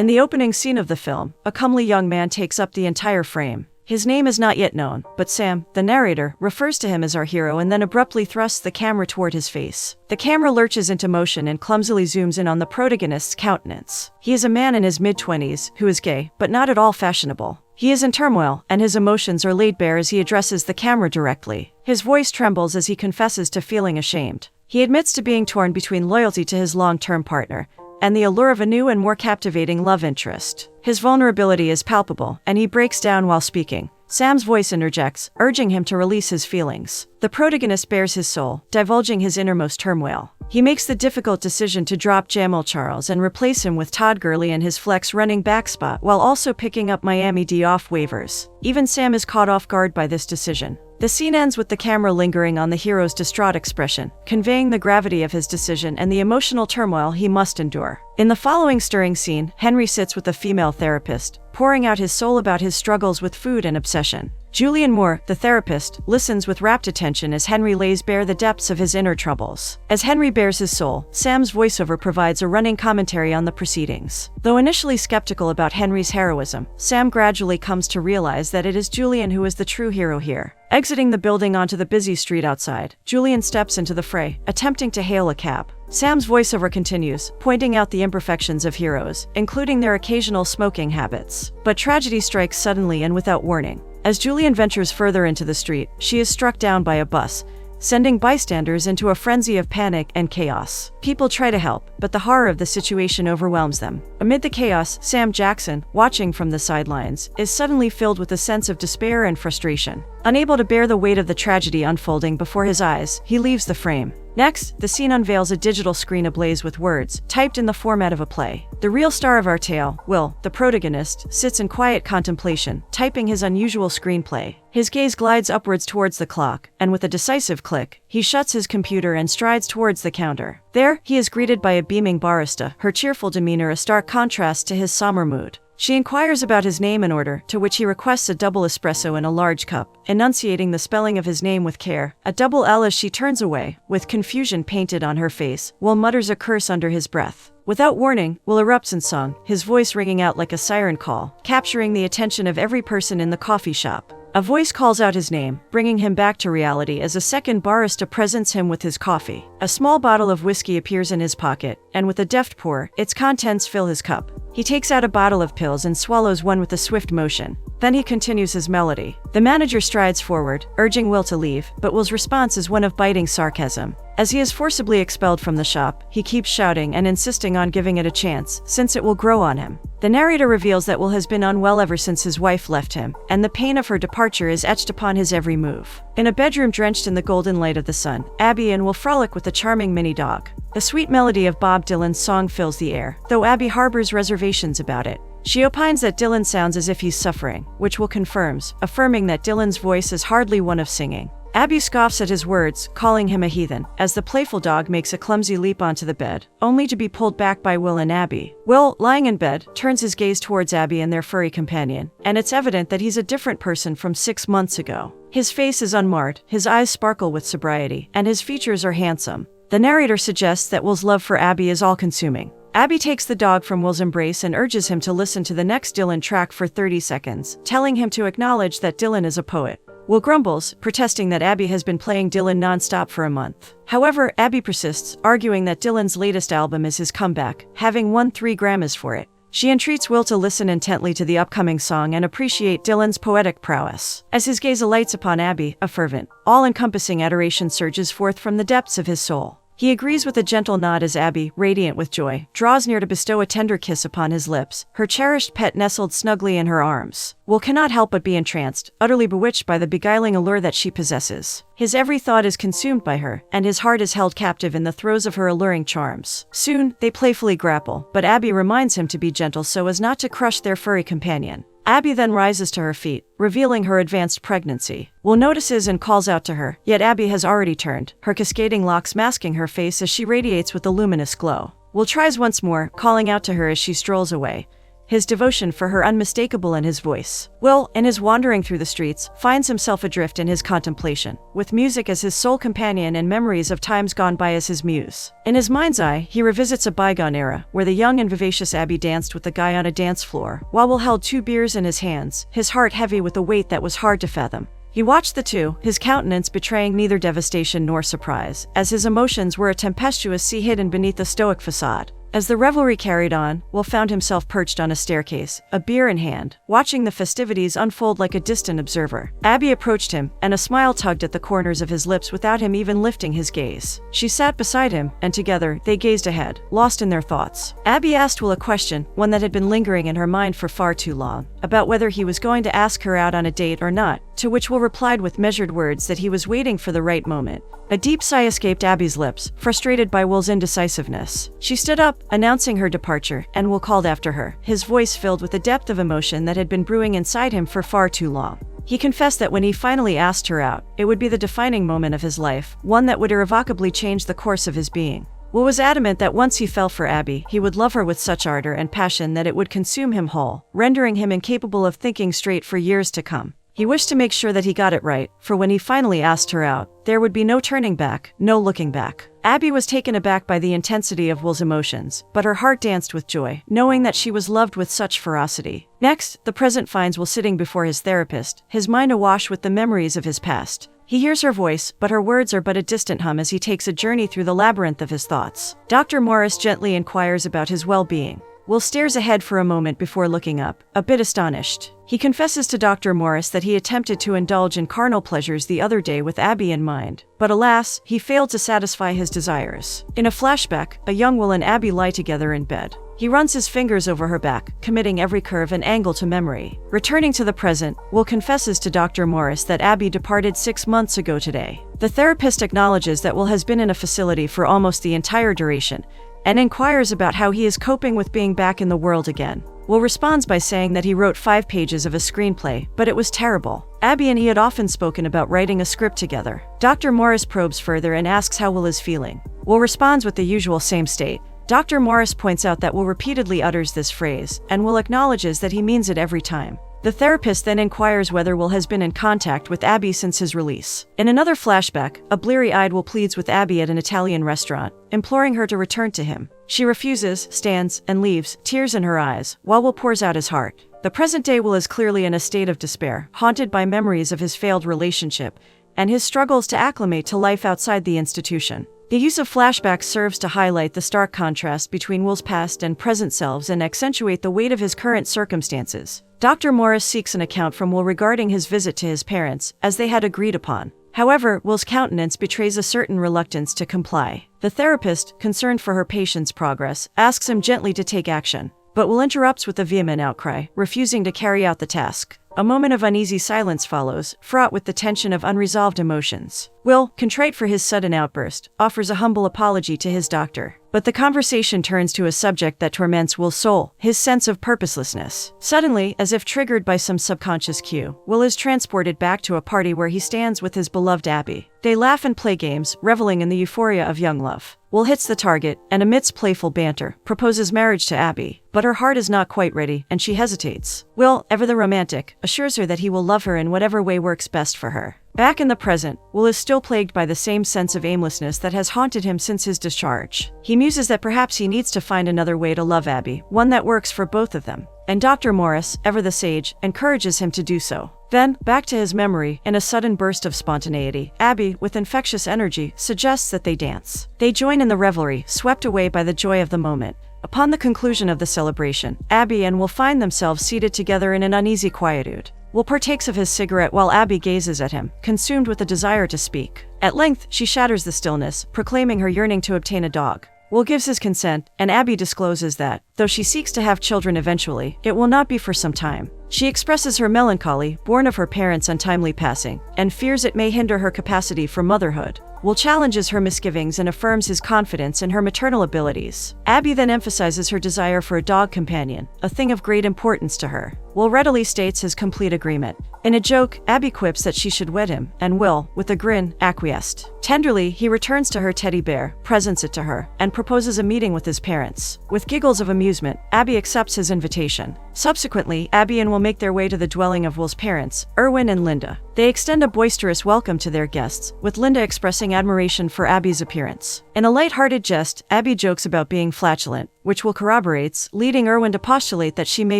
In the opening scene of the film, a comely young man takes up the entire frame. His name is not yet known, but Sam, the narrator, refers to him as our hero and then abruptly thrusts the camera toward his face. The camera lurches into motion and clumsily zooms in on the protagonist's countenance. He is a man in his mid-20s, who is gay, but not at all fashionable. He is in turmoil, and his emotions are laid bare as he addresses the camera directly. His voice trembles as he confesses to feeling ashamed. He admits to being torn between loyalty to his long-term partner and the allure of a new and more captivating love interest. His vulnerability is palpable, and he breaks down while speaking. Sam's voice interjects, urging him to release his feelings. The protagonist bares his soul, divulging his innermost turmoil. He makes the difficult decision to drop Jamal Charles and replace him with Todd Gurley in his flex running back spot while also picking up Miami D off waivers. Even Sam is caught off guard by this decision. The scene ends with the camera lingering on the hero's distraught expression, conveying the gravity of his decision and the emotional turmoil he must endure. In the following stirring scene, Henry sits with a female therapist, pouring out his soul about his struggles with food and obsession. Julianne Moore, the therapist, listens with rapt attention as Henry lays bare the depths of his inner troubles. As Henry bares his soul, Sam's voiceover provides a running commentary on the proceedings. Though initially skeptical about Henry's heroism, Sam gradually comes to realize that it is Julianne who is the true hero here. Exiting the building onto the busy street outside, Julianne steps into the fray, attempting to hail a cab. Sam's voiceover continues, pointing out the imperfections of heroes, including their occasional smoking habits. But tragedy strikes suddenly and without warning. As Julianne ventures further into the street, she is struck down by a bus, sending bystanders into a frenzy of panic and chaos. People try to help, but the horror of the situation overwhelms them. Amid the chaos, Sam Jackson, watching from the sidelines, is suddenly filled with a sense of despair and frustration. Unable to bear the weight of the tragedy unfolding before his eyes, he leaves the frame. Next, the scene unveils a digital screen ablaze with words, typed in the format of a play. The real star of our tale, Will, the protagonist, sits in quiet contemplation, typing his unusual screenplay. His gaze glides upwards towards the clock, and with a decisive click, he shuts his computer and strides towards the counter. There, he is greeted by a beaming barista, her cheerful demeanor a stark contrast to his somber mood. She inquires about his name and order, to which he requests a double espresso in a large cup, enunciating the spelling of his name with care, a double L as she turns away, with confusion painted on her face, Will mutters a curse under his breath. Without warning, Will erupts in song, his voice ringing out like a siren call, capturing the attention of every person in the coffee shop. A voice calls out his name, bringing him back to reality as a second barista presents him with his coffee. A small bottle of whiskey appears in his pocket, and with a deft pour, its contents fill his cup. He takes out a bottle of pills and swallows one with a swift motion. Then he continues his melody. The manager strides forward, urging Will to leave, but Will's response is one of biting sarcasm. As he is forcibly expelled from the shop, he keeps shouting and insisting on giving it a chance, since it will grow on him. The narrator reveals that Will has been unwell ever since his wife left him, and the pain of her departure is etched upon his every move. In a bedroom drenched in the golden light of the sun, Abby and Will frolic with a charming mini dog. The sweet melody of Bob Dylan's song fills the air, though Abby harbors reservations about it. She opines that Dylan sounds as if he's suffering, which Will confirms, affirming that Dylan's voice is hardly one of singing. Abby scoffs at his words, calling him a heathen, as the playful dog makes a clumsy leap onto the bed, only to be pulled back by Will and Abby. Will, lying in bed, turns his gaze towards Abby and their furry companion, and it's evident that he's a different person from 6 months ago. His face is unmarred, his eyes sparkle with sobriety, and his features are handsome. The narrator suggests that Will's love for Abby is all-consuming. Abby takes the dog from Will's embrace and urges him to listen to the next Dylan track for 30 seconds, telling him to acknowledge that Dylan is a poet. Will grumbles, protesting that Abby has been playing Dylan non-stop for a month. However, Abby persists, arguing that Dylan's latest album is his comeback, having won 3 Grammys for it. She entreats Will to listen intently to the upcoming song and appreciate Dylan's poetic prowess. As his gaze alights upon Abby, a fervent, all-encompassing adoration surges forth from the depths of his soul. He agrees with a gentle nod as Abby, radiant with joy, draws near to bestow a tender kiss upon his lips, her cherished pet nestled snugly in her arms. Will cannot help but be entranced, utterly bewitched by the beguiling allure that she possesses. His every thought is consumed by her, and his heart is held captive in the throes of her alluring charms. Soon, they playfully grapple, but Abby reminds him to be gentle so as not to crush their furry companion. Abby then rises to her feet, revealing her advanced pregnancy. Will notices and calls out to her, yet Abby has already turned, her cascading locks masking her face as she radiates with a luminous glow. Will tries once more, calling out to her as she strolls away, his devotion for her unmistakable in his voice. Will, in his wandering through the streets, finds himself adrift in his contemplation, with music as his sole companion and memories of times gone by as his muse. In his mind's eye, he revisits a bygone era, where the young and vivacious Abby danced with the guy on a dance floor, while Will held 2 beers in his hands, his heart heavy with a weight that was hard to fathom. He watched the two, his countenance betraying neither devastation nor surprise, as his emotions were a tempestuous sea hidden beneath a stoic facade. As the revelry carried on, Will found himself perched on a staircase, a beer in hand, watching the festivities unfold like a distant observer. Abby approached him, and a smile tugged at the corners of his lips without him even lifting his gaze. She sat beside him, and together, they gazed ahead, lost in their thoughts. Abby asked Will a question, one that had been lingering in her mind for far too long, about whether he was going to ask her out on a date or not, to which Will replied with measured words that he was waiting for the right moment. A deep sigh escaped Abby's lips, frustrated by Will's indecisiveness. She stood up, announcing her departure, and Will called after her, his voice filled with a depth of emotion that had been brewing inside him for far too long. He confessed that when he finally asked her out, it would be the defining moment of his life, one that would irrevocably change the course of his being. Will was adamant that once he fell for Abby, he would love her with such ardor and passion that it would consume him whole, rendering him incapable of thinking straight for years to come. He wished to make sure that he got it right, for when he finally asked her out, there would be no turning back, no looking back. Abby was taken aback by the intensity of Will's emotions, but her heart danced with joy, knowing that she was loved with such ferocity. Next, the present finds Will sitting before his therapist, his mind awash with the memories of his past. He hears her voice, but her words are but a distant hum as he takes a journey through the labyrinth of his thoughts. Dr. Morris gently inquires about his well-being. Will stares ahead for a moment before looking up, a bit astonished. He confesses to Dr. Morris that he attempted to indulge in carnal pleasures the other day with Abby in mind, but alas, he failed to satisfy his desires. In a flashback, a young Will and Abby lie together in bed. He runs his fingers over her back, committing every curve and angle to memory. Returning to the present, Will confesses to Dr. Morris that Abby departed 6 months ago today. The therapist acknowledges that Will has been in a facility for almost the entire duration, and inquires about how he is coping with being back in the world again. Will responds by saying that he wrote 5 pages of a screenplay, but it was terrible. Abby and he had often spoken about writing a script together. Dr. Morris probes further and asks how Will is feeling. Will responds with the usual same state. Dr. Morris points out that Will repeatedly utters this phrase, and Will acknowledges that he means it every time. The therapist then inquires whether Will has been in contact with Abby since his release. In another flashback, a bleary-eyed Will pleads with Abby at an Italian restaurant, imploring her to return to him. She refuses, stands, and leaves, tears in her eyes, while Will pours out his heart. The present-day Will is clearly in a state of despair, haunted by memories of his failed relationship, and his struggles to acclimate to life outside the institution. The use of flashbacks serves to highlight the stark contrast between Will's past and present selves and accentuate the weight of his current circumstances. Dr. Morris seeks an account from Will regarding his visit to his parents, as they had agreed upon. However, Will's countenance betrays a certain reluctance to comply. The therapist, concerned for her patient's progress, asks him gently to take action, but Will interrupts with a vehement outcry, refusing to carry out the task. A moment of uneasy silence follows, fraught with the tension of unresolved emotions. Will, contrite for his sudden outburst, offers a humble apology to his doctor. But the conversation turns to a subject that torments Will's soul, his sense of purposelessness. Suddenly, as if triggered by some subconscious cue, Will is transported back to a party where he stands with his beloved Abby. They laugh and play games, reveling in the euphoria of young love. Will hits the target, and amidst playful banter, proposes marriage to Abby. But her heart is not quite ready, and she hesitates. Will, ever the romantic, assures her that he will love her in whatever way works best for her. Back in the present, Will is still plagued by the same sense of aimlessness that has haunted him since his discharge. He muses that perhaps he needs to find another way to love Abby, one that works for both of them. And Dr. Morris, ever the sage, encourages him to do so. Then, back to his memory, in a sudden burst of spontaneity, Abby, with infectious energy, suggests that they dance. They join in the revelry, swept away by the joy of the moment. Upon the conclusion of the celebration, Abby and Will find themselves seated together in an uneasy quietude. Will partakes of his cigarette while Abby gazes at him, consumed with a desire to speak. At length, she shatters the stillness, proclaiming her yearning to obtain a dog. Will gives his consent, and Abby discloses that, though she seeks to have children eventually, it will not be for some time. She expresses her melancholy, born of her parents' untimely passing, and fears it may hinder her capacity for motherhood. Will challenges her misgivings and affirms his confidence in her maternal abilities. Abby then emphasizes her desire for a dog companion, a thing of great importance to her. Will readily states his complete agreement. In a joke, Abby quips that she should wed him, and Will, with a grin, acquiesced. Tenderly, he returns to her teddy bear, presents it to her, and proposes a meeting with his parents. With giggles of amusement, Abby accepts his invitation. Subsequently, Abby and Will make their way to the dwelling of Will's parents, Erwin and Linda. They extend a boisterous welcome to their guests, with Linda expressing admiration for Abby's appearance. In a light-hearted jest, Abby jokes about being flatulent, which Will corroborates, leading Erwin to postulate that she may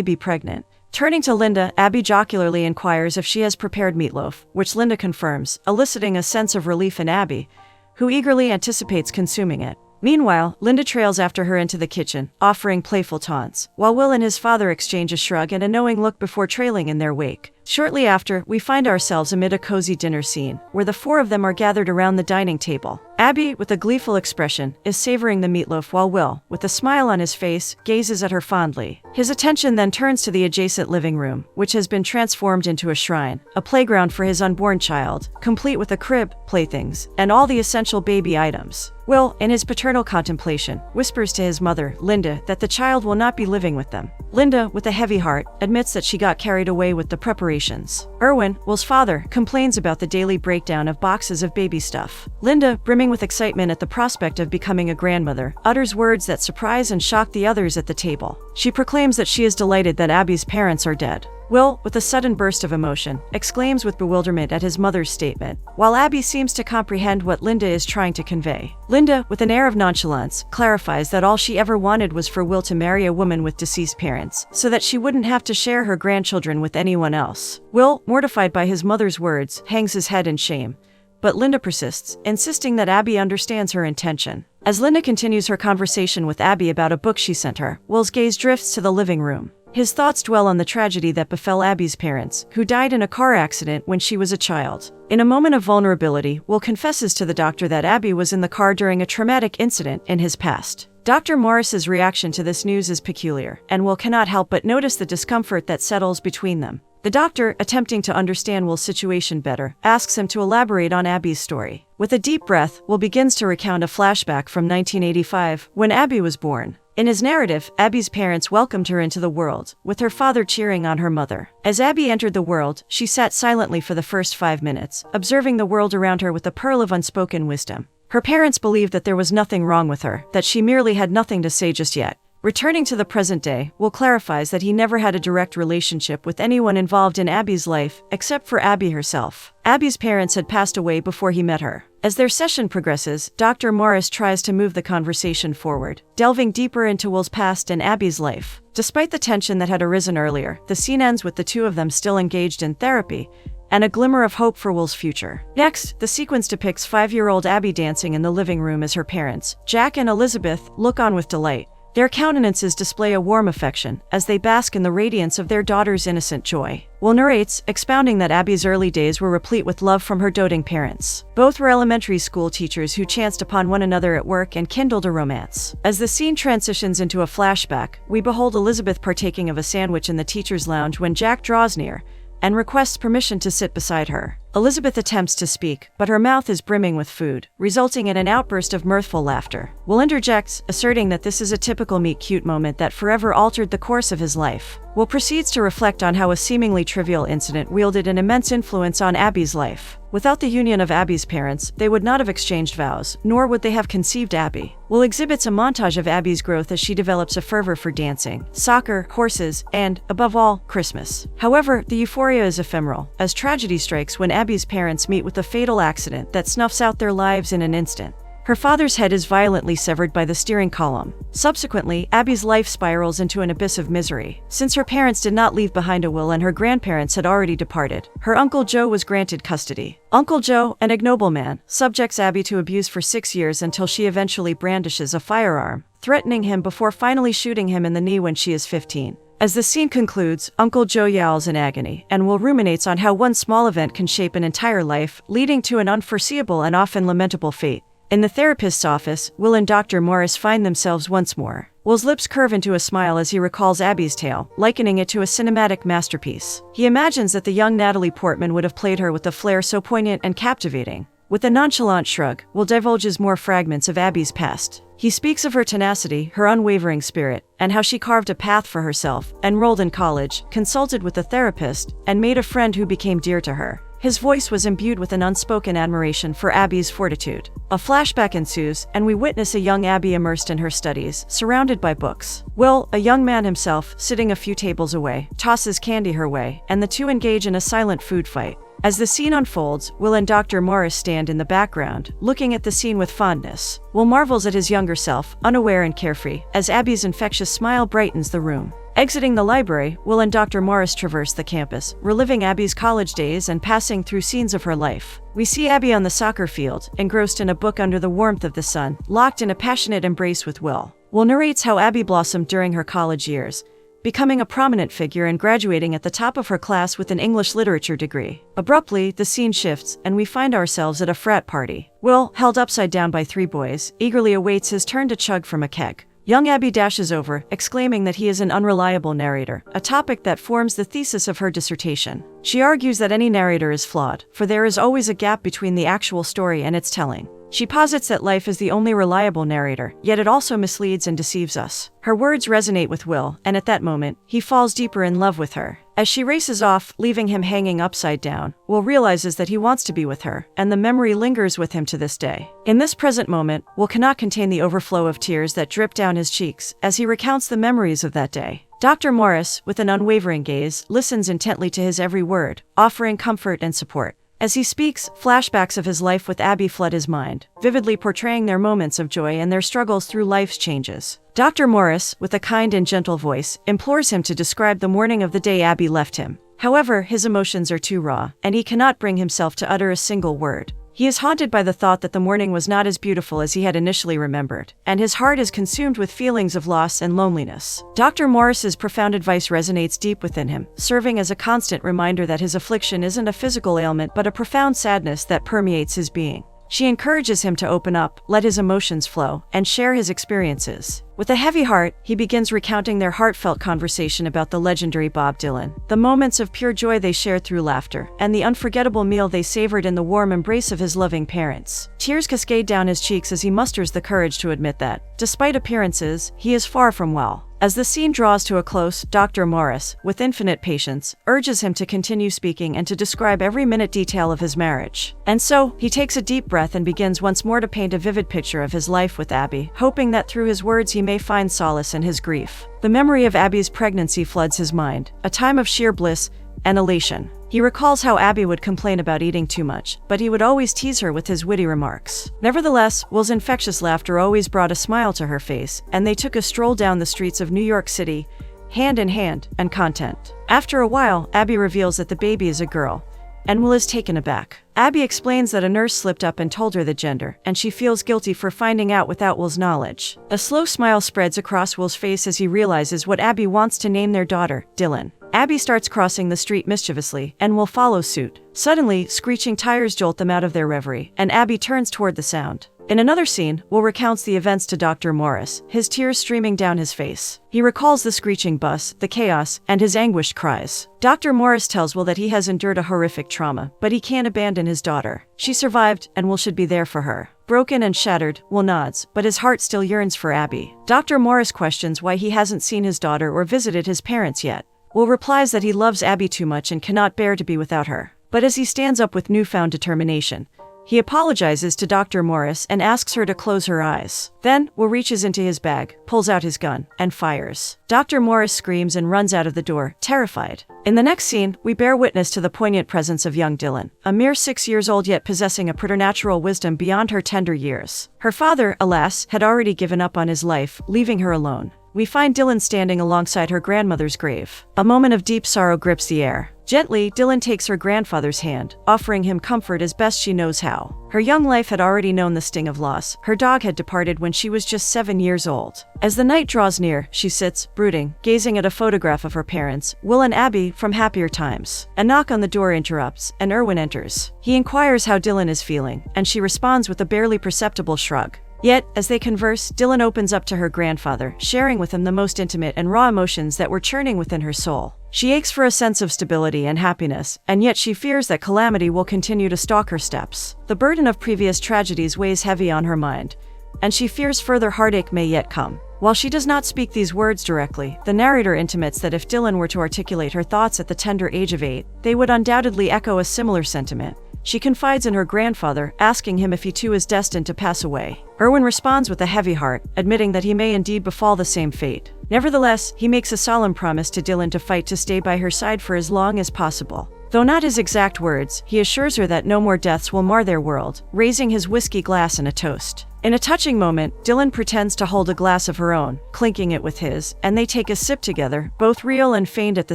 be pregnant. Turning to Linda, Abby jocularly inquires if she has prepared meatloaf, which Linda confirms, eliciting a sense of relief in Abby, who eagerly anticipates consuming it. Meanwhile, Linda trails after her into the kitchen, offering playful taunts, while Will and his father exchange a shrug and a knowing look before trailing in their wake. Shortly after, we find ourselves amid a cozy dinner scene, where the four of them are gathered around the dining table. Abby, with a gleeful expression, is savoring the meatloaf while Will, with a smile on his face, gazes at her fondly. His attention then turns to the adjacent living room, which has been transformed into a shrine, a playground for his unborn child, complete with a crib, playthings, and all the essential baby items. Will, in his paternal contemplation, whispers to his mother, Linda, that the child will not be living with them. Linda, with a heavy heart, admits that she got carried away with the preparations. Erwin, Will's father, complains about the daily breakdown of boxes of baby stuff. Linda, brimming with excitement at the prospect of becoming a grandmother, utters words that surprise and shock the others at the table. She proclaims that she is delighted that Abby's parents are dead. Will, with a sudden burst of emotion, exclaims with bewilderment at his mother's statement, while Abby seems to comprehend what Linda is trying to convey. Linda, with an air of nonchalance, clarifies that all she ever wanted was for Will to marry a woman with deceased parents, so that she wouldn't have to share her grandchildren with anyone else. Will, mortified by his mother's words, hangs his head in shame. But Linda persists, insisting that Abby understands her intention. As Linda continues her conversation with Abby about a book she sent her, Will's gaze drifts to the living room. His thoughts dwell on the tragedy that befell Abby's parents, who died in a car accident when she was a child. In a moment of vulnerability, Will confesses to the doctor that Abby was in the car during a traumatic incident in his past. Dr. Morris's reaction to this news is peculiar, and Will cannot help but notice the discomfort that settles between them. The doctor, attempting to understand Will's situation better, asks him to elaborate on Abby's story. With a deep breath, Will begins to recount a flashback from 1985, when Abby was born. In his narrative, Abby's parents welcomed her into the world, with her father cheering on her mother. As Abby entered the world, she sat silently for the first 5 minutes, observing the world around her with a pearl of unspoken wisdom. Her parents believed that there was nothing wrong with her, that she merely had nothing to say just yet. Returning to the present day, Will clarifies that he never had a direct relationship with anyone involved in Abby's life, except for Abby herself. Abby's parents had passed away before he met her. As their session progresses, Dr. Morris tries to move the conversation forward, delving deeper into Will's past and Abby's life. Despite the tension that had arisen earlier, the scene ends with the two of them still engaged in therapy, and a glimmer of hope for Will's future. Next, the sequence depicts 5-year-old Abby dancing in the living room as her parents, Jack and Elizabeth, look on with delight. Their countenances display a warm affection, as they bask in the radiance of their daughter's innocent joy. Will narrates, expounding that Abby's early days were replete with love from her doting parents. Both were elementary school teachers who chanced upon one another at work and kindled a romance. As the scene transitions into a flashback, we behold Elizabeth partaking of a sandwich in the teacher's lounge when Jack draws near and requests permission to sit beside her. Elizabeth attempts to speak, but her mouth is brimming with food, resulting in an outburst of mirthful laughter. Will interjects, asserting that this is a typical meet-cute moment that forever altered the course of his life. Will proceeds to reflect on how a seemingly trivial incident wielded an immense influence on Abby's life. Without the union of Abby's parents, they would not have exchanged vows, nor would they have conceived Abby. Will exhibits a montage of Abby's growth as she develops a fervor for dancing, soccer, horses, and, above all, Christmas. However, the euphoria is ephemeral, as tragedy strikes when Abby's parents meet with a fatal accident that snuffs out their lives in an instant. Her father's head is violently severed by the steering column. Subsequently, Abby's life spirals into an abyss of misery. Since her parents did not leave behind a will and her grandparents had already departed, her Uncle Joe was granted custody. Uncle Joe, an ignoble man, subjects Abby to abuse for 6 years until she eventually brandishes a firearm, threatening him before finally shooting him in the knee when she is 15. As the scene concludes, Uncle Joe yowls in agony, and Will ruminates on how one small event can shape an entire life, leading to an unforeseeable and often lamentable fate. In the therapist's office, Will and Dr. Morris find themselves once more. Will's lips curve into a smile as he recalls Abby's tale, likening it to a cinematic masterpiece. He imagines that the young Natalie Portman would have played her with a flair so poignant and captivating. With a nonchalant shrug, Will divulges more fragments of Abby's past. He speaks of her tenacity, her unwavering spirit, and how she carved a path for herself, enrolled in college, consulted with a therapist, and made a friend who became dear to her. His voice was imbued with an unspoken admiration for Abby's fortitude. A flashback ensues, and we witness a young Abby immersed in her studies, surrounded by books. Will, a young man himself, sitting a few tables away, tosses candy her way, and the two engage in a silent food fight. As the scene unfolds, Will and Dr. Morris stand in the background, looking at the scene with fondness. Will marvels at his younger self, unaware and carefree, as Abby's infectious smile brightens the room. Exiting the library, Will and Dr. Morris traverse the campus, reliving Abby's college days and passing through scenes of her life. We see Abby on the soccer field, engrossed in a book under the warmth of the sun, locked in a passionate embrace with Will. Will narrates how Abby blossomed during her college years, becoming a prominent figure and graduating at the top of her class with an English literature degree. Abruptly, the scene shifts, and we find ourselves at a frat party. Will, held upside down by three boys, eagerly awaits his turn to chug from a keg. Young Abby dashes over, exclaiming that he is an unreliable narrator, a topic that forms the thesis of her dissertation. She argues that any narrator is flawed, for there is always a gap between the actual story and its telling. She posits that life is the only reliable narrator, yet it also misleads and deceives us. Her words resonate with Will, and at that moment, he falls deeper in love with her. As she races off, leaving him hanging upside down, Will realizes that he wants to be with her, and the memory lingers with him to this day. In this present moment, Will cannot contain the overflow of tears that drip down his cheeks as he recounts the memories of that day. Dr. Morris, with an unwavering gaze, listens intently to his every word, offering comfort and support. As he speaks, flashbacks of his life with Abby flood his mind, vividly portraying their moments of joy and their struggles through life's changes. Dr. Morris, with a kind and gentle voice, implores him to describe the morning of the day Abby left him. However, his emotions are too raw, and he cannot bring himself to utter a single word. He is haunted by the thought that the morning was not as beautiful as he had initially remembered, and his heart is consumed with feelings of loss and loneliness. Dr. Morris's profound advice resonates deep within him, serving as a constant reminder that his affliction isn't a physical ailment but a profound sadness that permeates his being. She encourages him to open up, let his emotions flow, and share his experiences. With a heavy heart, he begins recounting their heartfelt conversation about the legendary Bob Dylan, the moments of pure joy they shared through laughter, and the unforgettable meal they savored in the warm embrace of his loving parents. Tears cascade down his cheeks as he musters the courage to admit that, despite appearances, he is far from well. As the scene draws to a close, Dr. Morris, with infinite patience, urges him to continue speaking and to describe every minute detail of his marriage. And so, he takes a deep breath and begins once more to paint a vivid picture of his life with Abby, hoping that through his words he may find solace in his grief. The memory of Abby's pregnancy floods his mind, a time of sheer bliss and elation. He recalls how Abby would complain about eating too much, but he would always tease her with his witty remarks. Nevertheless, Will's infectious laughter always brought a smile to her face, and they took a stroll down the streets of New York City, hand in hand, and content. After a while, Abby reveals that the baby is a girl, and Will is taken aback. Abby explains that a nurse slipped up and told her the gender, and she feels guilty for finding out without Will's knowledge. A slow smile spreads across Will's face as he realizes what Abby wants to name their daughter, Dylan. Abby starts crossing the street mischievously, and Will follow suit. Suddenly, screeching tires jolt them out of their reverie, and Abby turns toward the sound. In another scene, Will recounts the events to Dr. Morris, his tears streaming down his face. He recalls the screeching bus, the chaos, and his anguished cries. Dr. Morris tells Will that he has endured a horrific trauma, but he can't abandon his daughter. She survived, and Will should be there for her. Broken and shattered, Will nods, but his heart still yearns for Abby. Dr. Morris questions why he hasn't seen his daughter or visited his parents yet. Will replies that he loves Abby too much and cannot bear to be without her. But as he stands up with newfound determination, he apologizes to Dr. Morris and asks her to close her eyes. Then, Will reaches into his bag, pulls out his gun, and fires. Dr. Morris screams and runs out of the door, terrified. In the next scene, we bear witness to the poignant presence of young Dylan, a mere 6 years old yet possessing a preternatural wisdom beyond her tender years. Her father, alas, had already given up on his life, leaving her alone. We find Dylan standing alongside her grandmother's grave. A moment of deep sorrow grips the air. Gently, Dylan takes her grandfather's hand, offering him comfort as best she knows how. Her young life had already known the sting of loss. Her dog had departed when she was just 7 years old. As the night draws near, she sits, brooding, gazing at a photograph of her parents, Will and Abby, from happier times. A knock on the door interrupts, and Erwin enters. He inquires how Dylan is feeling, and she responds with a barely perceptible shrug. Yet, as they converse, Dylan opens up to her grandfather, sharing with him the most intimate and raw emotions that were churning within her soul. She aches for a sense of stability and happiness, and yet she fears that calamity will continue to stalk her steps. The burden of previous tragedies weighs heavy on her mind, and she fears further heartache may yet come. While she does not speak these words directly, the narrator intimates that if Dylan were to articulate her thoughts at the tender age of 8, they would undoubtedly echo a similar sentiment. She confides in her grandfather, asking him if he too is destined to pass away. Erwin responds with a heavy heart, admitting that he may indeed befall the same fate. Nevertheless, he makes a solemn promise to Dylan to fight to stay by her side for as long as possible. Though not his exact words, he assures her that no more deaths will mar their world, raising his whiskey glass in a toast. In a touching moment, Dylan pretends to hold a glass of her own, clinking it with his, and they take a sip together, both real and feigned at the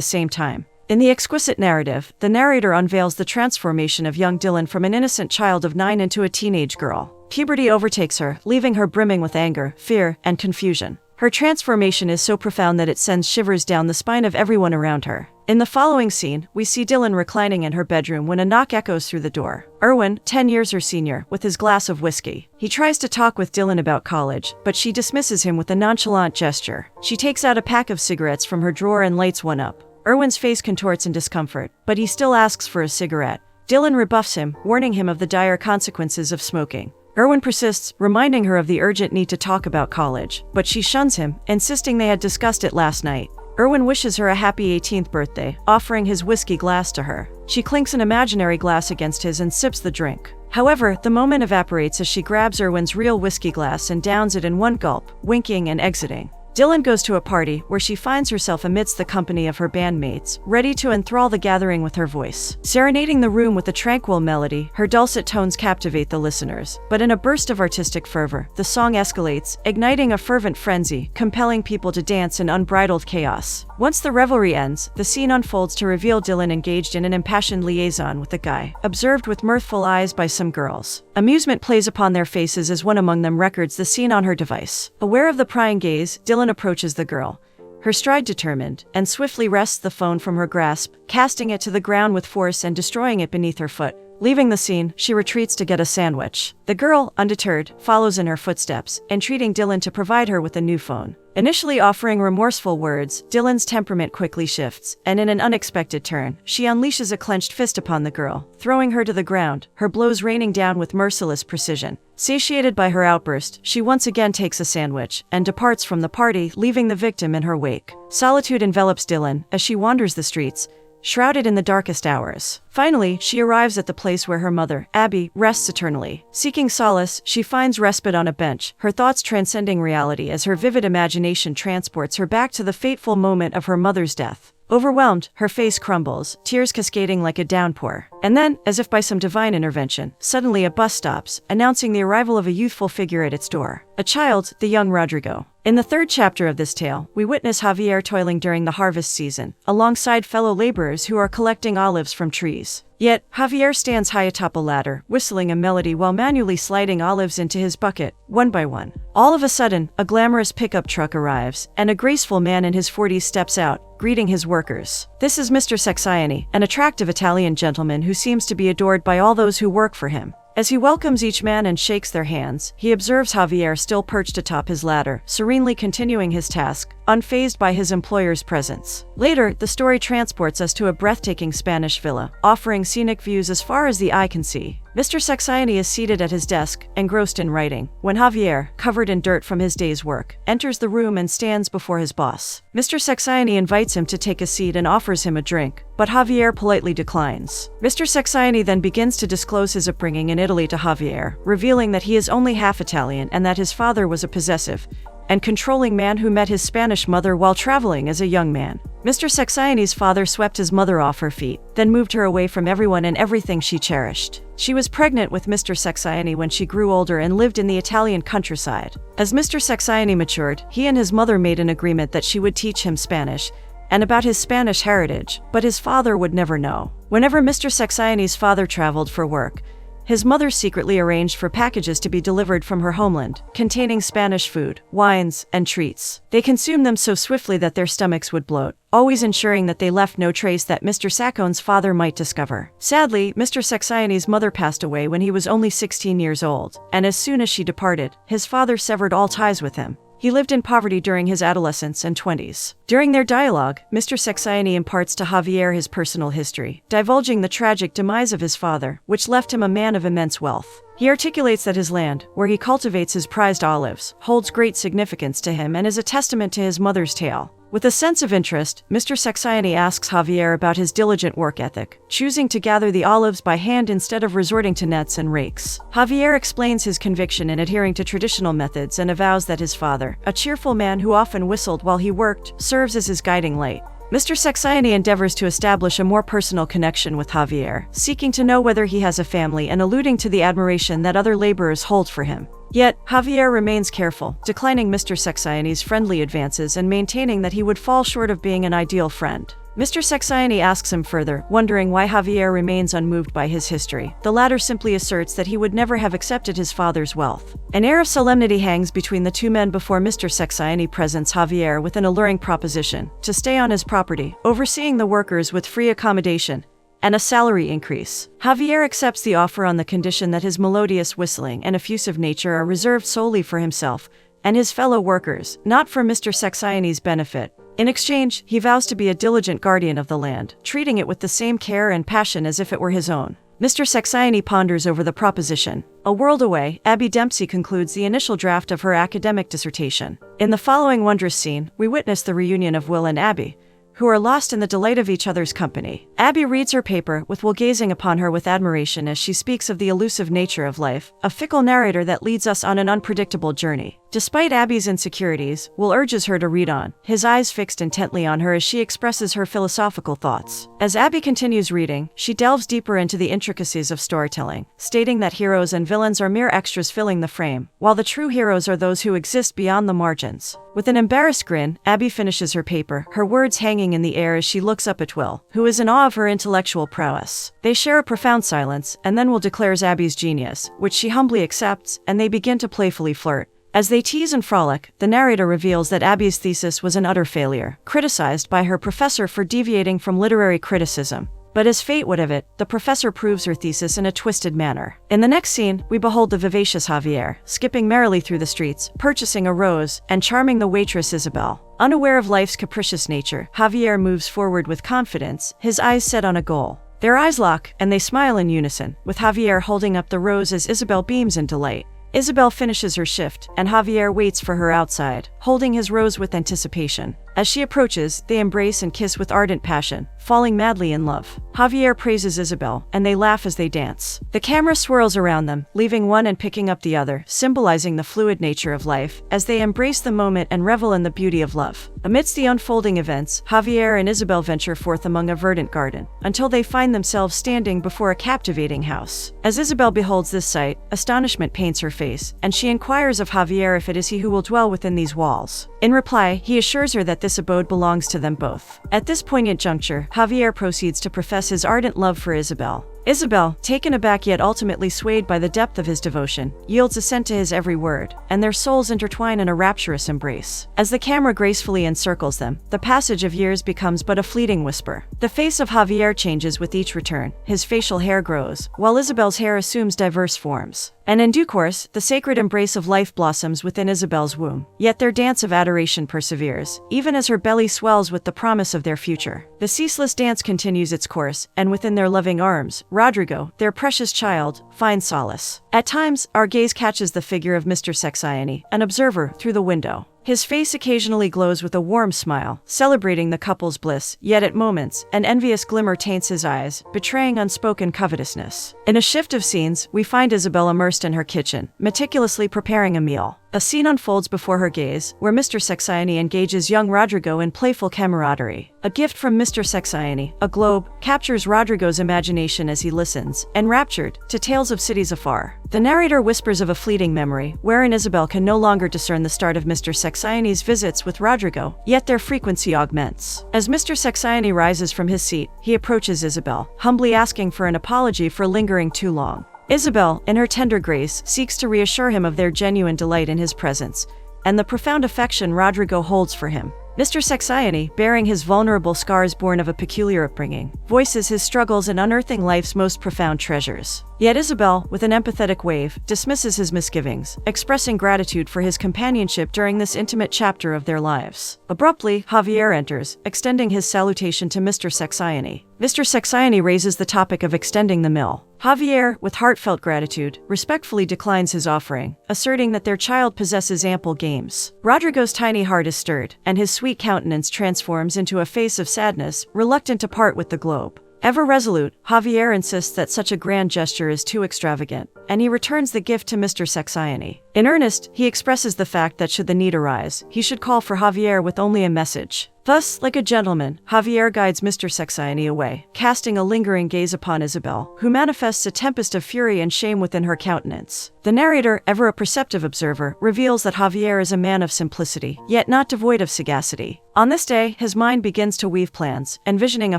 same time. In the exquisite narrative, the narrator unveils the transformation of young Dylan from an innocent child of 9 into a teenage girl. Puberty overtakes her, leaving her brimming with anger, fear, and confusion. Her transformation is so profound that it sends shivers down the spine of everyone around her. In the following scene, we see Dylan reclining in her bedroom when a knock echoes through the door. Erwin, 10 years her senior, with his glass of whiskey. He tries to talk with Dylan about college, but she dismisses him with a nonchalant gesture. She takes out a pack of cigarettes from her drawer and lights one up. Erwin's face contorts in discomfort, but he still asks for a cigarette. Dylan rebuffs him, warning him of the dire consequences of smoking. Erwin persists, reminding her of the urgent need to talk about college, but she shuns him, insisting they had discussed it last night. Erwin wishes her a happy 18th birthday, offering his whiskey glass to her. She clinks an imaginary glass against his and sips the drink. However, the moment evaporates as she grabs Erwin's real whiskey glass and downs it in one gulp, winking and exiting. Dylan goes to a party where she finds herself amidst the company of her bandmates, ready to enthrall the gathering with her voice. Serenading the room with a tranquil melody, her dulcet tones captivate the listeners. But in a burst of artistic fervor, the song escalates, igniting a fervent frenzy, compelling people to dance in unbridled chaos. Once the revelry ends, the scene unfolds to reveal Dylan engaged in an impassioned liaison with a guy, observed with mirthful eyes by some girls. Amusement plays upon their faces as one among them records the scene on her device. Aware of the prying gaze, Dylan approaches the girl, her stride determined, and swiftly wrests the phone from her grasp, casting it to the ground with force and destroying it beneath her foot. Leaving the scene, she retreats to get a sandwich. The girl, undeterred, follows in her footsteps, entreating Dylan to provide her with a new phone. Initially offering remorseful words, Dylan's temperament quickly shifts, and in an unexpected turn, she unleashes a clenched fist upon the girl, throwing her to the ground, her blows raining down with merciless precision. Satiated by her outburst, she once again takes a sandwich and departs from the party, leaving the victim in her wake. Solitude envelops Dylan as she wanders the streets, shrouded in the darkest hours. Finally, she arrives at the place where her mother, Abby, rests eternally. Seeking solace, she finds respite on a bench, her thoughts transcending reality as her vivid imagination transports her back to the fateful moment of her mother's death. Overwhelmed, her face crumbles, tears cascading like a downpour. And then, as if by some divine intervention, suddenly a bus stops, announcing the arrival of a youthful figure at its door. A child, the young Rodrigo. In the third chapter of this tale, we witness Javier toiling during the harvest season, alongside fellow laborers who are collecting olives from trees. Yet, Javier stands high atop a ladder, whistling a melody while manually sliding olives into his bucket, one by one. All of a sudden, a glamorous pickup truck arrives, and a graceful man in his 40s steps out, greeting his workers. This is Mr. Saxiani, an attractive Italian gentleman who seems to be adored by all those who work for him. As he welcomes each man and shakes their hands, he observes Javier still perched atop his ladder, serenely continuing his task, unfazed by his employer's presence. Later, the story transports us to a breathtaking Spanish villa, offering scenic views as far as the eye can see. Mr. Saxiani is seated at his desk, engrossed in writing, when Javier, covered in dirt from his day's work, enters the room and stands before his boss. Mr. Saxiani invites him to take a seat and offers him a drink, but Javier politely declines. Mr. Saxiani then begins to disclose his upbringing in Italy to Javier, revealing that he is only half Italian and that his father was a possessive and controlling man who met his Spanish mother while traveling as a young man. Mr. Saxiani's father swept his mother off her feet, then moved her away from everyone and everything she cherished. She was pregnant with Mr. Saxiani when she grew older and lived in the Italian countryside. As Mr. Saxiani matured, he and his mother made an agreement that she would teach him Spanish and about his Spanish heritage, but his father would never know. Whenever Mr. Saxiani's father traveled for work, his mother secretly arranged for packages to be delivered from her homeland, containing Spanish food, wines, and treats. They consumed them so swiftly that their stomachs would bloat, always ensuring that they left no trace that Mr. Saccone's father might discover. Sadly, Mr. Saxiani's mother passed away when he was only 16 years old, and as soon as she departed, his father severed all ties with him. He lived in poverty during his adolescence and 20s. During their dialogue, Mr. Sexaini imparts to Javier his personal history, divulging the tragic demise of his father, which left him a man of immense wealth. He articulates that his land, where he cultivates his prized olives, holds great significance to him and is a testament to his mother's tale. With a sense of interest, Mr. Sexaini asks Javier about his diligent work ethic, choosing to gather the olives by hand instead of resorting to nets and rakes. Javier explains his conviction in adhering to traditional methods and avows that his father, a cheerful man who often whistled while he worked, serves as his guiding light. Mr. Sexaini endeavors to establish a more personal connection with Javier, seeking to know whether he has a family and alluding to the admiration that other laborers hold for him. Yet, Javier remains careful, declining Mr. Sexaini's friendly advances and maintaining that he would fall short of being an ideal friend. Mr. Sexaini asks him further, wondering why Javier remains unmoved by his history. The latter simply asserts that he would never have accepted his father's wealth. An air of solemnity hangs between the two men before Mr. Sexaini presents Javier with an alluring proposition to stay on his property, overseeing the workers with free accommodation and a salary increase. Javier accepts the offer on the condition that his melodious whistling and effusive nature are reserved solely for himself and his fellow workers, not for Mr. Sexaini's benefit. In exchange, he vows to be a diligent guardian of the land, treating it with the same care and passion as if it were his own. Mr. Sexaini ponders over the proposition. A world away, Abby Dempsey concludes the initial draft of her academic dissertation. In the following wondrous scene, we witness the reunion of Will and Abby, who are lost in the delight of each other's company. Abby reads her paper, with Will gazing upon her with admiration as she speaks of the elusive nature of life, a fickle narrator that leads us on an unpredictable journey. Despite Abby's insecurities, Will urges her to read on, his eyes fixed intently on her as she expresses her philosophical thoughts. As Abby continues reading, she delves deeper into the intricacies of storytelling, stating that heroes and villains are mere extras filling the frame, while the true heroes are those who exist beyond the margins. With an embarrassed grin, Abby finishes her paper, her words hanging in the air as she looks up at Will, who is in awe of her intellectual prowess. They share a profound silence, and then Will declares Abby's genius, which she humbly accepts, and they begin to playfully flirt. As they tease and frolic, the narrator reveals that Abby's thesis was an utter failure, criticized by her professor for deviating from literary criticism. But as fate would have it, the professor proves her thesis in a twisted manner. In the next scene, we behold the vivacious Javier, skipping merrily through the streets, purchasing a rose, and charming the waitress Isabel. Unaware of life's capricious nature, Javier moves forward with confidence, his eyes set on a goal. Their eyes lock, and they smile in unison, with Javier holding up the rose as Isabel beams in delight. Isabel finishes her shift, and Javier waits for her outside, holding his rose with anticipation. As she approaches, they embrace and kiss with ardent passion, falling madly in love. Javier praises Isabel, and they laugh as they dance. The camera swirls around them, leaving one and picking up the other, symbolizing the fluid nature of life, as they embrace the moment and revel in the beauty of love. Amidst the unfolding events, Javier and Isabel venture forth among a verdant garden, until they find themselves standing before a captivating house. As Isabel beholds this sight, astonishment paints her face, and she inquires of Javier if it is he who will dwell within these walls. In reply, he assures her that this abode belongs to them both. At this poignant juncture, Javier proceeds to profess his ardent love for Isabel. Isabel, taken aback yet ultimately swayed by the depth of his devotion, yields assent to his every word, and their souls intertwine in a rapturous embrace. As the camera gracefully encircles them, the passage of years becomes but a fleeting whisper. The face of Javier changes with each return, his facial hair grows, while Isabel's hair assumes diverse forms. And in due course, the sacred embrace of life blossoms within Isabel's womb. Yet their dance of adoration perseveres, even as her belly swells with the promise of their future. The ceaseless dance continues its course, and within their loving arms, Rodrigo, their precious child, finds solace. At times, our gaze catches the figure of Mr. Sexaini, an observer, through the window. His face occasionally glows with a warm smile, celebrating the couple's bliss, yet at moments, an envious glimmer taints his eyes, betraying unspoken covetousness. In a shift of scenes, we find Isabel immersed in her kitchen, meticulously preparing a meal. A scene unfolds before her gaze, where Mr. Sexaini engages young Rodrigo in playful camaraderie. A gift from Mr. Sexaini, a globe, captures Rodrigo's imagination as he listens, enraptured, to tales of cities afar. The narrator whispers of a fleeting memory, wherein Isabel can no longer discern the start of Mr. Sexaini's visits with Rodrigo, yet their frequency augments. As Mr. Sexaini rises from his seat, he approaches Isabel, humbly asking for an apology for lingering too long. Isabel, in her tender grace, seeks to reassure him of their genuine delight in his presence, and the profound affection Rodrigo holds for him. Mr. Saxiony, bearing his vulnerable scars born of a peculiar upbringing, voices his struggles in unearthing life's most profound treasures. Yet Isabel, with an empathetic wave, dismisses his misgivings, expressing gratitude for his companionship during this intimate chapter of their lives. Abruptly, Javier enters, extending his salutation to Mr. Saxiony. Mr. Saxiony raises the topic of extending the mill. Javier, with heartfelt gratitude, respectfully declines his offering, asserting that their child possesses ample games. Rodrigo's tiny heart is stirred, and his sweet countenance transforms into a face of sadness, reluctant to part with the globe. Ever resolute, Javier insists that such a grand gesture is too extravagant, and he returns the gift to Mr. Saxiony. In earnest, he expresses the fact that should the need arise, he should call for Javier with only a message. Thus, like a gentleman, Javier guides Mr. Saxiony away, casting a lingering gaze upon Isabel, who manifests a tempest of fury and shame within her countenance. The narrator, ever a perceptive observer, reveals that Javier is a man of simplicity, yet not devoid of sagacity. On this day, his mind begins to weave plans, envisioning a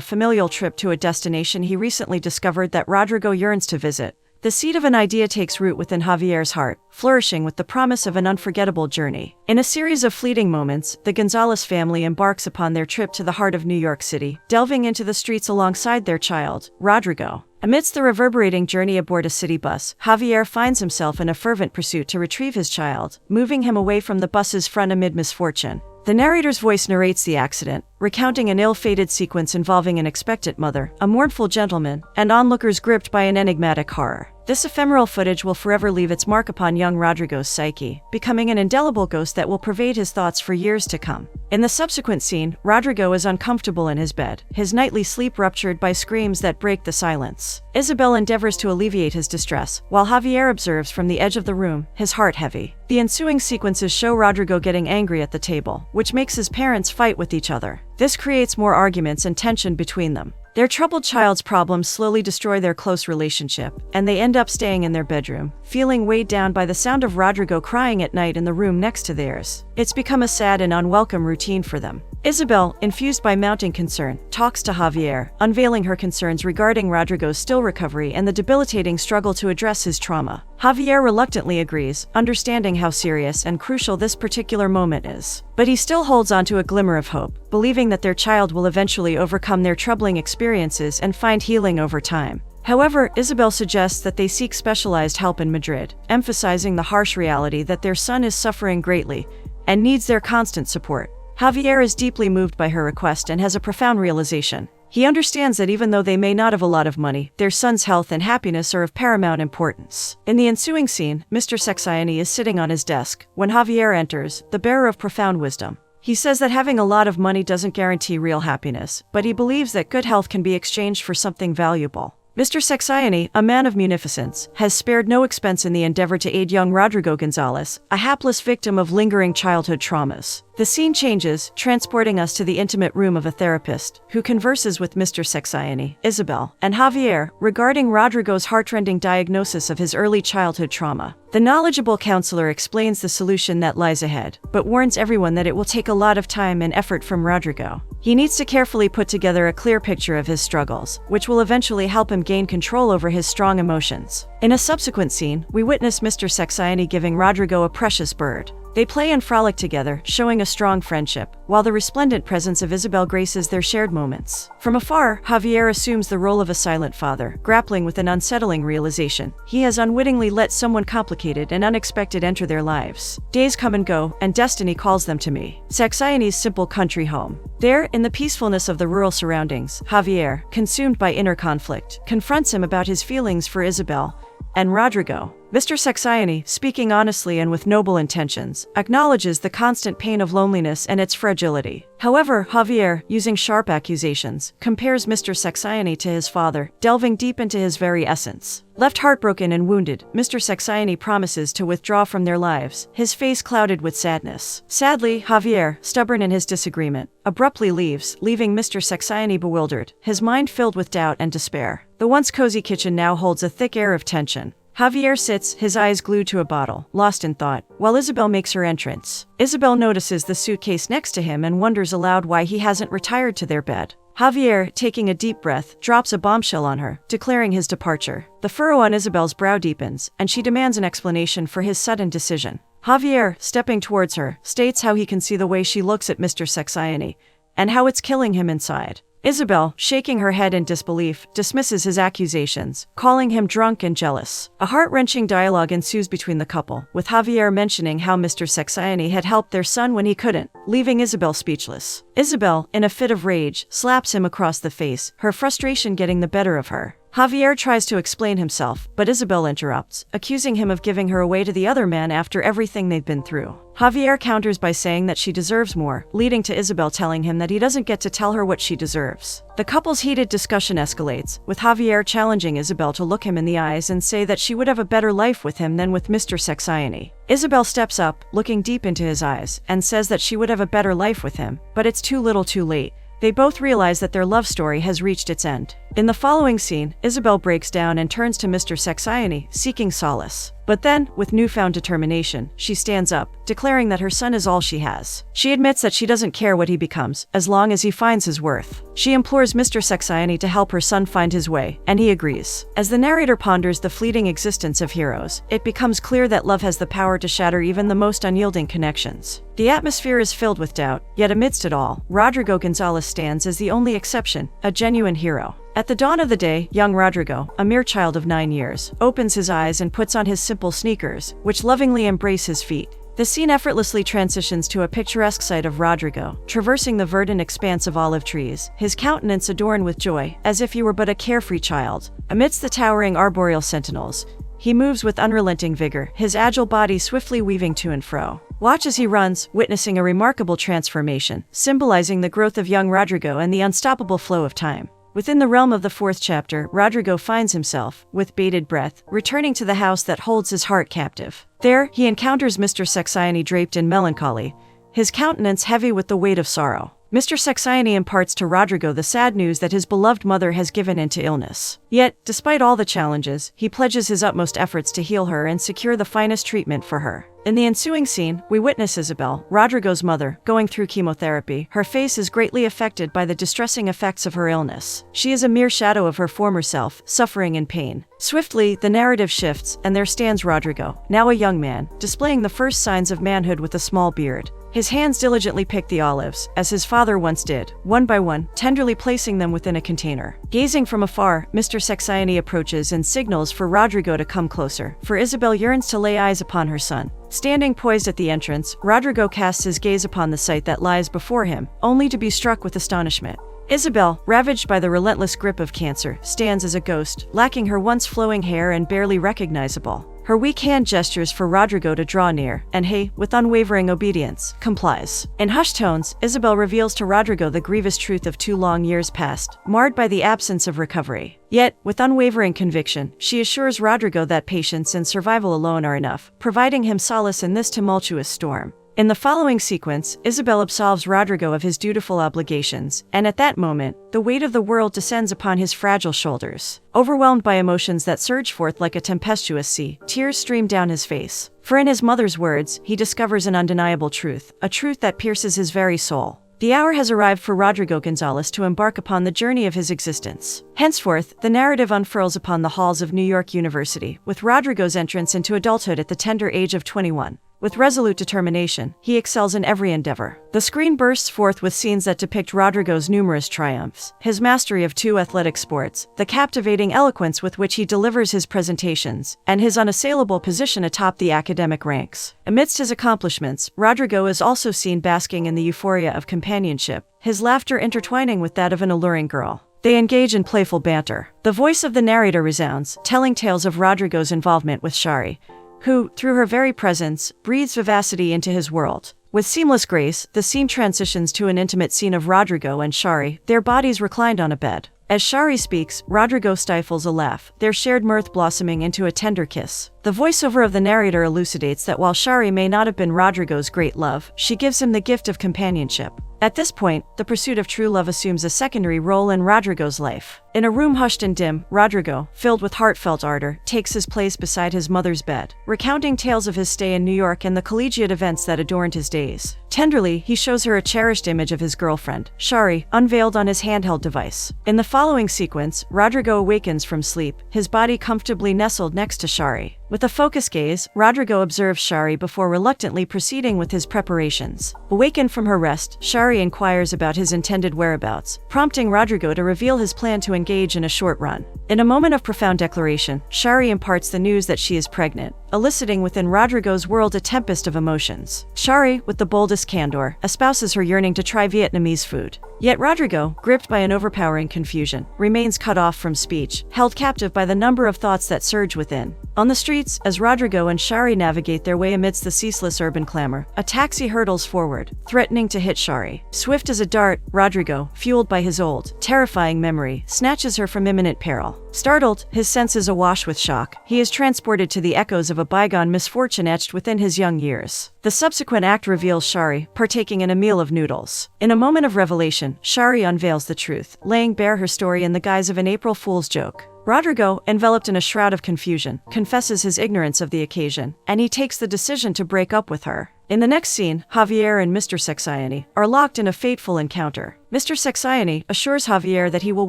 familial trip to a destination he recently discovered that Rodrigo yearns to visit. The seed of an idea takes root within Javier's heart, flourishing with the promise of an unforgettable journey. In a series of fleeting moments, the Gonzalez family embarks upon their trip to the heart of New York City, delving into the streets alongside their child, Rodrigo. Amidst the reverberating journey aboard a city bus, Javier finds himself in a fervent pursuit to retrieve his child, moving him away from the bus's front amid misfortune. The narrator's voice narrates the accident, recounting an ill-fated sequence involving an expectant mother, a mournful gentleman, and onlookers gripped by an enigmatic horror. This ephemeral footage will forever leave its mark upon young Rodrigo's psyche, becoming an indelible ghost that will pervade his thoughts for years to come. In the subsequent scene, Rodrigo is uncomfortable in his bed, his nightly sleep ruptured by screams that break the silence. Isabel endeavors to alleviate his distress, while Javier observes from the edge of the room, his heart heavy. The ensuing sequences show Rodrigo getting angry at the table, which makes his parents fight with each other. This creates more arguments and tension between them. Their troubled child's problems slowly destroy their close relationship, and they end up staying in their bedroom, feeling weighed down by the sound of Rodrigo crying at night in the room next to theirs. It's become a sad and unwelcome routine for them. Isabel, infused by mounting concern, talks to Javier, unveiling her concerns regarding Rodrigo's still recovery and the debilitating struggle to address his trauma. Javier reluctantly agrees, understanding how serious and crucial this particular moment is. But he still holds on to a glimmer of hope, believing that their child will eventually overcome their troubling experiences and find healing over time. However, Isabel suggests that they seek specialized help in Madrid, emphasizing the harsh reality that their son is suffering greatly and needs their constant support. Javier is deeply moved by her request and has a profound realization. He understands that even though they may not have a lot of money, their son's health and happiness are of paramount importance. In the ensuing scene, Mr. Saxiony is sitting on his desk when Javier enters, the bearer of profound wisdom. He says that having a lot of money doesn't guarantee real happiness, but he believes that good health can be exchanged for something valuable. Mr. Saxiony, a man of munificence, has spared no expense in the endeavor to aid young Rodrigo Gonzalez, a hapless victim of lingering childhood traumas. The scene changes, transporting us to the intimate room of a therapist, who converses with Mr. Saxiony, Isabel, and Javier regarding Rodrigo's heartrending diagnosis of his early childhood trauma. The knowledgeable counselor explains the solution that lies ahead, but warns everyone that it will take a lot of time and effort from Rodrigo. He needs to carefully put together a clear picture of his struggles, which will eventually help him gain control over his strong emotions. In a subsequent scene, we witness Mr. Saxiony giving Rodrigo a precious bird. They play and frolic together, showing a strong friendship, while the resplendent presence of Isabel graces their shared moments. From afar, Javier assumes the role of a silent father, grappling with an unsettling realization. He has unwittingly let someone complicated and unexpected enter their lives. Days come and go, and destiny calls them to me. Saxiony's simple country home. There, in the peacefulness of the rural surroundings, Javier, consumed by inner conflict, confronts him about his feelings for Isabel and Rodrigo. Mr. Saxiony, speaking honestly and with noble intentions, acknowledges the constant pain of loneliness and its fragility. However, Javier, using sharp accusations, compares Mr. Saxiony to his father, delving deep into his very essence. Left heartbroken and wounded, Mr. Saxiony promises to withdraw from their lives, his face clouded with sadness. Sadly, Javier, stubborn in his disagreement, abruptly leaves, leaving Mr. Saxiony bewildered, his mind filled with doubt and despair. The once cozy kitchen now holds a thick air of tension. Javier sits, his eyes glued to a bottle, lost in thought, while Isabel makes her entrance. Isabel notices the suitcase next to him and wonders aloud why he hasn't retired to their bed. Javier, taking a deep breath, drops a bombshell on her, declaring his departure. The furrow on Isabel's brow deepens, and she demands an explanation for his sudden decision. Javier, stepping towards her, states how he can see the way she looks at Mr. Sexayani, and how it's killing him inside. Isabel, shaking her head in disbelief, dismisses his accusations, calling him drunk and jealous. A heart-wrenching dialogue ensues between the couple, with Javier mentioning how Mr. Sexayani had helped their son when he couldn't, leaving Isabel speechless. Isabel, in a fit of rage, slaps him across the face, her frustration getting the better of her. Javier tries to explain himself, but Isabel interrupts, accusing him of giving her away to the other man after everything they've been through. Javier counters by saying that she deserves more, leading to Isabel telling him that he doesn't get to tell her what she deserves. The couple's heated discussion escalates, with Javier challenging Isabel to look him in the eyes and say that she would have a better life with him than with Mr. Sexayani. Isabel steps up, looking deep into his eyes, and says that she would have a better life with him, but it's too little too late. They both realize that their love story has reached its end. In the following scene, Isabel breaks down and turns to Mr. Sexayani, seeking solace. But then, with newfound determination, she stands up, declaring that her son is all she has. She admits that she doesn't care what he becomes, as long as he finds his worth. She implores Mr. Sexayani to help her son find his way, and he agrees. As the narrator ponders the fleeting existence of heroes, it becomes clear that love has the power to shatter even the most unyielding connections. The atmosphere is filled with doubt, yet amidst it all, Rodrigo Gonzalez stands as the only exception, a genuine hero. At the dawn of the day, young Rodrigo, a mere child of 9 years, opens his eyes and puts on his simple sneakers, which lovingly embrace his feet. The scene effortlessly transitions to a picturesque sight of Rodrigo, traversing the verdant expanse of olive trees, his countenance adorned with joy, as if he were but a carefree child. Amidst the towering arboreal sentinels, he moves with unrelenting vigor, his agile body swiftly weaving to and fro. Watch as he runs, witnessing a remarkable transformation, symbolizing the growth of young Rodrigo and the unstoppable flow of time. Within the realm of the 4th chapter, Rodrigo finds himself, with bated breath, returning to the house that holds his heart captive. There, he encounters Mr. Sexayani draped in melancholy, his countenance heavy with the weight of sorrow. Mr. Sexayani imparts to Rodrigo the sad news that his beloved mother has given into illness. Yet, despite all the challenges, he pledges his utmost efforts to heal her and secure the finest treatment for her. In the ensuing scene, we witness Isabel, Rodrigo's mother, going through chemotherapy. Her face is greatly affected by the distressing effects of her illness. She is a mere shadow of her former self, suffering in pain. Swiftly, the narrative shifts, and there stands Rodrigo, now a young man, displaying the first signs of manhood with a small beard. His hands diligently pick the olives, as his father once did, one by one, tenderly placing them within a container. Gazing from afar, Mr. Sexayani approaches and signals for Rodrigo to come closer, for Isabel yearns to lay eyes upon her son. Standing poised at the entrance, Rodrigo casts his gaze upon the sight that lies before him, only to be struck with astonishment. Isabel, ravaged by the relentless grip of cancer, stands as a ghost, lacking her once flowing hair and barely recognizable. Her weak hand gestures for Rodrigo to draw near, and he, with unwavering obedience, complies. In hushed tones, Isabel reveals to Rodrigo the grievous truth of 2 long years past, marred by the absence of recovery. Yet, with unwavering conviction, she assures Rodrigo that patience and survival alone are enough, providing him solace in this tumultuous storm. In the following sequence, Isabel absolves Rodrigo of his dutiful obligations, and at that moment, the weight of the world descends upon his fragile shoulders. Overwhelmed by emotions that surge forth like a tempestuous sea, tears stream down his face. For in his mother's words, he discovers an undeniable truth, a truth that pierces his very soul. The hour has arrived for Rodrigo Gonzalez to embark upon the journey of his existence. Henceforth, the narrative unfurls upon the halls of New York University, with Rodrigo's entrance into adulthood at the tender age of 21. With resolute determination, he excels in every endeavor. The screen bursts forth with scenes that depict Rodrigo's numerous triumphs, his mastery of 2 athletic sports, the captivating eloquence with which he delivers his presentations, and his unassailable position atop the academic ranks. Amidst his accomplishments, Rodrigo is also seen basking in the euphoria of companionship, his laughter intertwining with that of an alluring girl. They engage in playful banter. The voice of the narrator resounds, telling tales of Rodrigo's involvement with Shari, who, through her very presence, breathes vivacity into his world. With seamless grace, the scene transitions to an intimate scene of Rodrigo and Shari, their bodies reclined on a bed. As Shari speaks, Rodrigo stifles a laugh, their shared mirth blossoming into a tender kiss. The voiceover of the narrator elucidates that while Shari may not have been Rodrigo's great love, she gives him the gift of companionship. At this point, the pursuit of true love assumes a secondary role in Rodrigo's life. In a room hushed and dim, Rodrigo, filled with heartfelt ardor, takes his place beside his mother's bed, recounting tales of his stay in New York and the collegiate events that adorned his days. Tenderly, he shows her a cherished image of his girlfriend, Shari, unveiled on his handheld device. In the following sequence, Rodrigo awakens from sleep, his body comfortably nestled next to Shari. With a focused gaze, Rodrigo observes Shari before reluctantly proceeding with his preparations. Awakened from her rest, Shari inquires about his intended whereabouts, prompting Rodrigo to reveal his plan to engage in a short run. In a moment of profound declaration, Shari imparts the news that she is pregnant, eliciting within Rodrigo's world a tempest of emotions. Shari, with the boldest candor, espouses her yearning to try Vietnamese food. Yet Rodrigo, gripped by an overpowering confusion, remains cut off from speech, held captive by the number of thoughts that surge within. On the streets, as Rodrigo and Shari navigate their way amidst the ceaseless urban clamor, a taxi hurtles forward, threatening to hit Shari. Swift as a dart, Rodrigo, fueled by his old, terrifying memory, snatches her from imminent peril. Startled, his senses awash with shock, he is transported to the echoes of a bygone misfortune etched within his young years. The subsequent act reveals Shari, partaking in a meal of noodles. In a moment of revelation, Shari unveils the truth, laying bare her story in the guise of an April Fool's joke. Rodrigo, enveloped in a shroud of confusion, confesses his ignorance of the occasion, and he takes the decision to break up with her. In the next scene, Javier and Mr. Sexayani are locked in a fateful encounter. Mr. Sexayani assures Javier that he will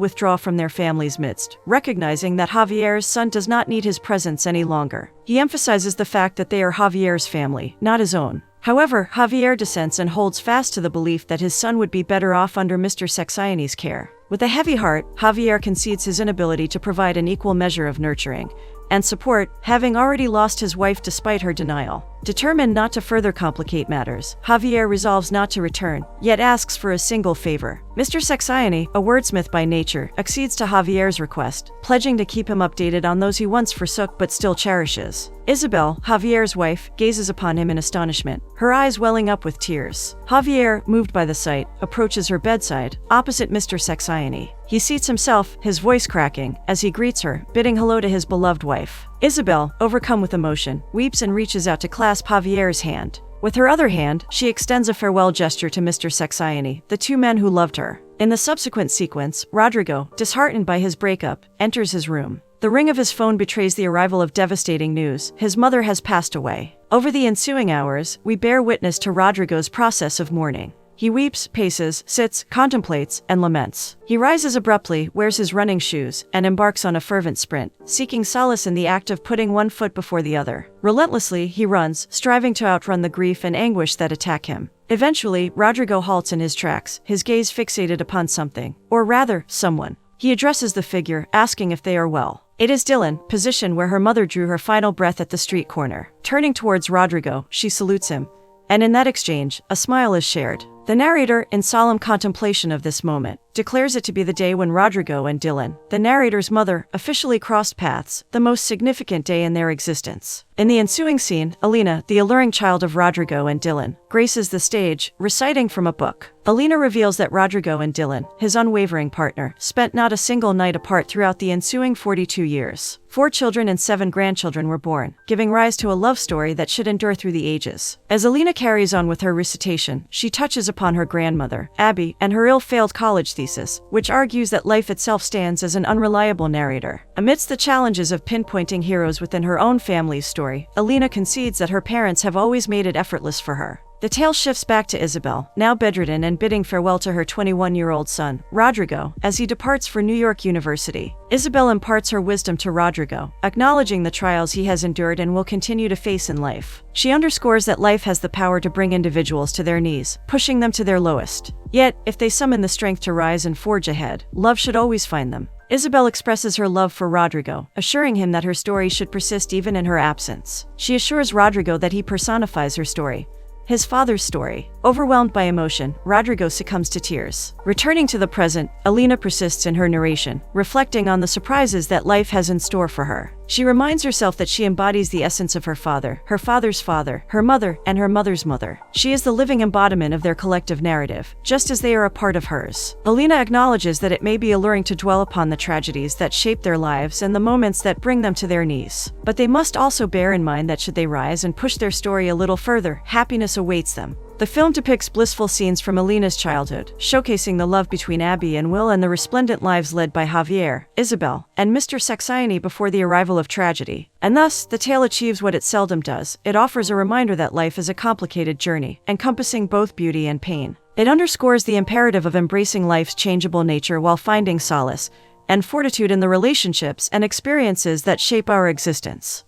withdraw from their family's midst, recognizing that Javier's son does not need his presence any longer. He emphasizes the fact that they are Javier's family, not his own. However, Javier dissents and holds fast to the belief that his son would be better off under Mr. Sexayani's care. With a heavy heart, Javier concedes his inability to provide an equal measure of nurturing and support, having already lost his wife despite her denial. Determined not to further complicate matters, Javier resolves not to return, yet asks for a single favor. Mr. Sexayani, a wordsmith by nature, accedes to Javier's request, pledging to keep him updated on those he once forsook but still cherishes. Isabel, Javier's wife, gazes upon him in astonishment, her eyes welling up with tears. Javier, moved by the sight, approaches her bedside, opposite Mr. Sexayani. He seats himself, his voice cracking, as he greets her, bidding hello to his beloved wife. Isabel, overcome with emotion, weeps and reaches out to clasp Javier's hand. With her other hand, she extends a farewell gesture to Mr. Sexayani, the two men who loved her. In the subsequent sequence, Rodrigo, disheartened by his breakup, enters his room. The ring of his phone betrays the arrival of devastating news. His mother has passed away. Over the ensuing hours, we bear witness to Rodrigo's process of mourning. He weeps, paces, sits, contemplates, and laments. He rises abruptly, wears his running shoes, and embarks on a fervent sprint, seeking solace in the act of putting one foot before the other. Relentlessly, he runs, striving to outrun the grief and anguish that attack him. Eventually, Rodrigo halts in his tracks, his gaze fixated upon something, or rather, someone. He addresses the figure, asking if they are well. It is Dylan, positioned where her mother drew her final breath at the street corner. Turning towards Rodrigo, she salutes him, and in that exchange, a smile is shared. The narrator, in solemn contemplation of this moment, declares it to be the day when Rodrigo and Dylan, the narrator's mother, officially crossed paths, the most significant day in their existence. In the ensuing scene, Alina, the alluring child of Rodrigo and Dylan, graces the stage, reciting from a book. Alina reveals that Rodrigo and Dylan, his unwavering partner, spent not a single night apart throughout the ensuing 42 years. 4 children and 7 grandchildren were born, giving rise to a love story that should endure through the ages. As Alina carries on with her recitation, she touches upon her grandmother, Abby, and her ill-failed college thesis, which argues that life itself stands as an unreliable narrator. Amidst the challenges of pinpointing heroes within her own family's story, Alina concedes that her parents have always made it effortless for her. The tale shifts back to Isabel, now bedridden and bidding farewell to her 21-year-old son, Rodrigo, as he departs for New York University. Isabel imparts her wisdom to Rodrigo, acknowledging the trials he has endured and will continue to face in life. She underscores that life has the power to bring individuals to their knees, pushing them to their lowest. Yet, if they summon the strength to rise and forge ahead, love should always find them. Isabel expresses her love for Rodrigo, assuring him that her story should persist even in her absence. She assures Rodrigo that he personifies her story, his father's story. Overwhelmed by emotion, Rodrigo succumbs to tears. Returning to the present, Alina persists in her narration, reflecting on the surprises that life has in store for her. She reminds herself that she embodies the essence of her father's father, her mother, and her mother's mother. She is the living embodiment of their collective narrative, just as they are a part of hers. Alina acknowledges that it may be alluring to dwell upon the tragedies that shape their lives and the moments that bring them to their knees. But they must also bear in mind that should they rise and push their story a little further, happiness awaits them. The film depicts blissful scenes from Elena's childhood, showcasing the love between Abby and Will and the resplendent lives led by Javier, Isabel, and Mr. Saxioni before the arrival of tragedy. And thus, the tale achieves what it seldom does. It offers a reminder that life is a complicated journey, encompassing both beauty and pain. It underscores the imperative of embracing life's changeable nature while finding solace and fortitude in the relationships and experiences that shape our existence.